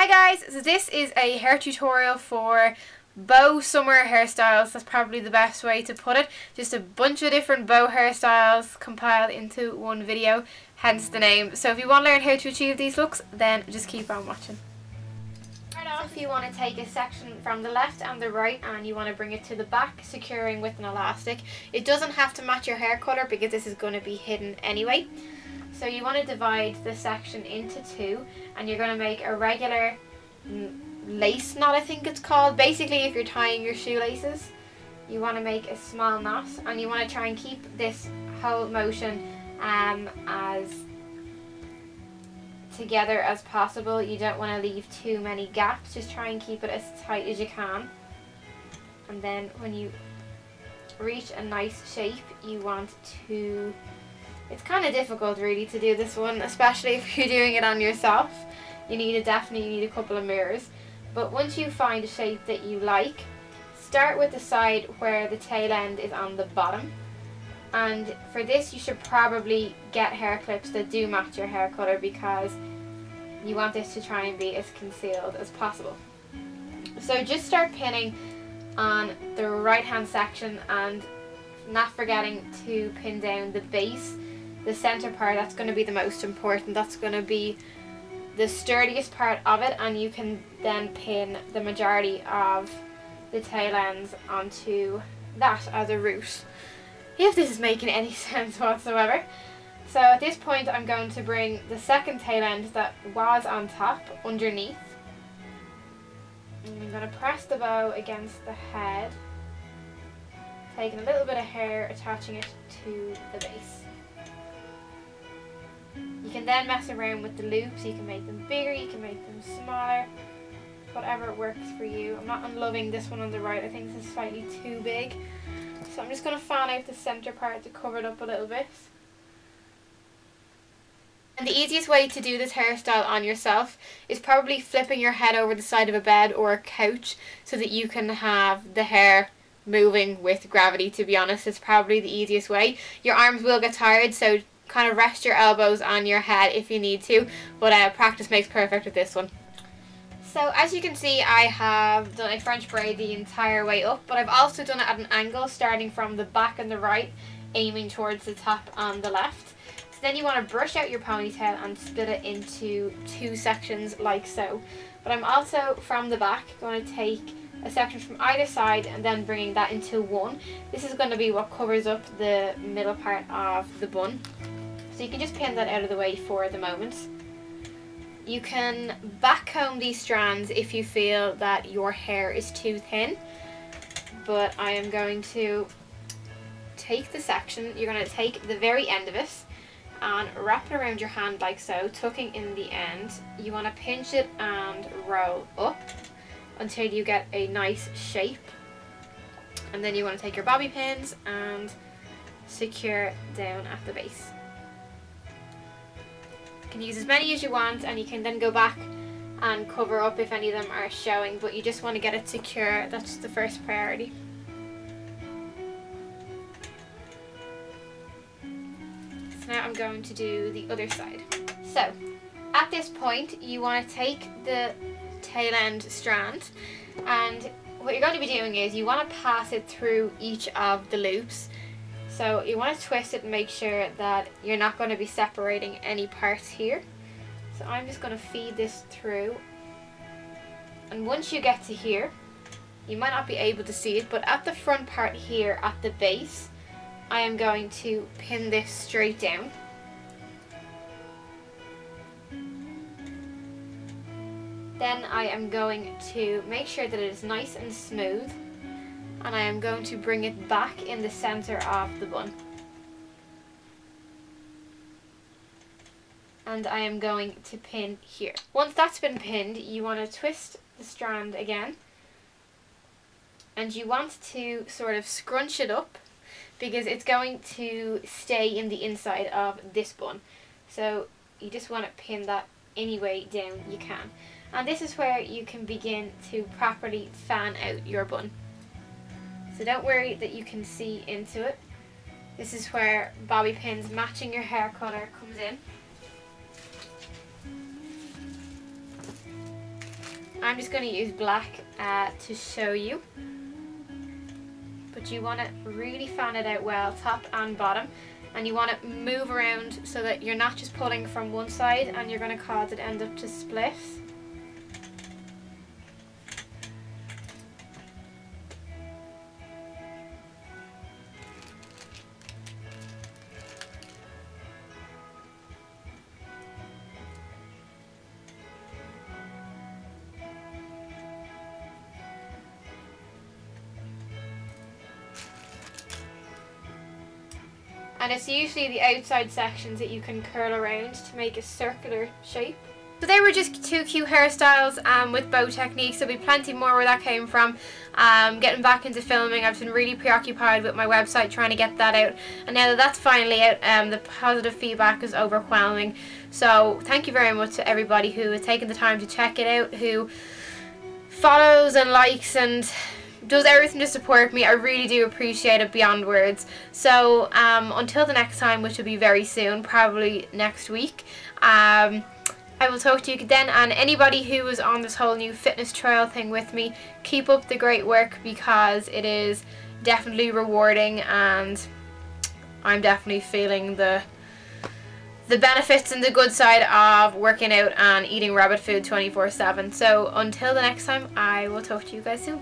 Hi guys, so this is a hair tutorial for bow summer hairstyles. That's probably the best way to put it. Just a bunch of different bow hairstyles compiled into one video, hence the name. So if you want to learn how to achieve these looks, then just keep on watching. Right off, if you want to take a section from the left and the right and you want to bring it to the back, securing with an elastic. It doesn't have to match your hair colour because this is going to be hidden anyway. So you want to divide the section into two, and you're going to make a regular lace knot, I think it's called. Basically, if you're tying your shoelaces, you want to make a small knot, and you want to try and keep this whole motion as together as possible. You don't want to leave too many gaps, just try and keep it as tight as you can. And then when you reach a nice shape, you want to... It's kind of difficult really to do this one, especially if you're doing it on yourself. You definitely need a couple of mirrors. But once you find a shape that you like, start with the side where the tail end is on the bottom. And for this you should probably get hair clips that do match your hair colour, because you want this to try and be as concealed as possible. So just start pinning on the right hand section, and not forgetting to pin down the base. The centre part, that's going to be the most important. That's going to be the sturdiest part of it, and you can then pin the majority of the tail ends onto that as a root, if this is making any sense whatsoever. So at this point I'm going to bring the second tail end that was on top underneath, and I'm going to press the bow against the head, taking a little bit of hair, attaching it to the base. You can then mess around with the loops. You can make them bigger, you can make them smaller, whatever works for you. I'm not loving this one on the right. I think this is slightly too big. So I'm just going to fan out the centre part to cover it up a little bit. And the easiest way to do this hairstyle on yourself is probably flipping your head over the side of a bed or a couch so that you can have the hair moving with gravity. To be honest, it's probably the easiest way. Your arms will get tired, so kind of rest your elbows on your head if you need to, but practice makes perfect with this one. So as you can see, I have done a French braid the entire way up, but I've also done it at an angle, starting from the back on the right, aiming towards the top on the left. So then you want to brush out your ponytail and split it into two sections like so. But I'm also, from the back, going to take a section from either side and then bringing that into one. This is going to be what covers up the middle part of the bun. So you can just pin that out of the way for the moment. You can back comb these strands if you feel that your hair is too thin, but I am going to take the section, you're going to take the very end of it and wrap it around your hand like so, tucking in the end. You want to pinch it and roll up until you get a nice shape, and then you want to take your bobby pins and secure down at the base. You can use as many as you want, and you can then go back and cover up if any of them are showing, but you just want to get it secure. That's the first priority. So now I'm going to do the other side. So at this point you want to take the tail end strand, and what you're going to be doing is you want to pass it through each of the loops. So you want to twist it and make sure that you're not going to be separating any parts here. So I'm just going to feed this through, and once you get to here, you might not be able to see it, but at the front part here at the base, I am going to pin this straight down. Then I am going to make sure that it is nice and smooth, and I am going to bring it back in the centre of the bun. And I am going to pin here. Once that's been pinned, you want to twist the strand again, and you want to sort of scrunch it up because it's going to stay in the inside of this bun. So you just want to pin that any way down you can. And this is where you can begin to properly fan out your bun. So don't worry that you can see into it. This is where bobby pins matching your hair colour comes in. I'm just going to use black to show you. But you want to really fan it out well, top and bottom. And you want to move around so that you're not just pulling from one side and you're going to cause it end up to split. And it's usually the outside sections that you can curl around to make a circular shape. So they were just 2 cute hairstyles with bow techniques. There'll be plenty more where that came from. Getting back into filming, I've been really preoccupied with my website trying to get that out. And now that that's finally out, the positive feedback is overwhelming. So thank you very much to everybody who has taken the time to check it out, who follows and likes and does everything to support me. I really do appreciate it beyond words. So until the next time, which will be very soon, probably next week, I will talk to you then. And anybody who is on this whole new fitness trial thing with me, keep up the great work, because it is definitely rewarding and I'm definitely feeling the benefits and the good side of working out and eating rabbit food 24/7. So until the next time, I will talk to you guys soon.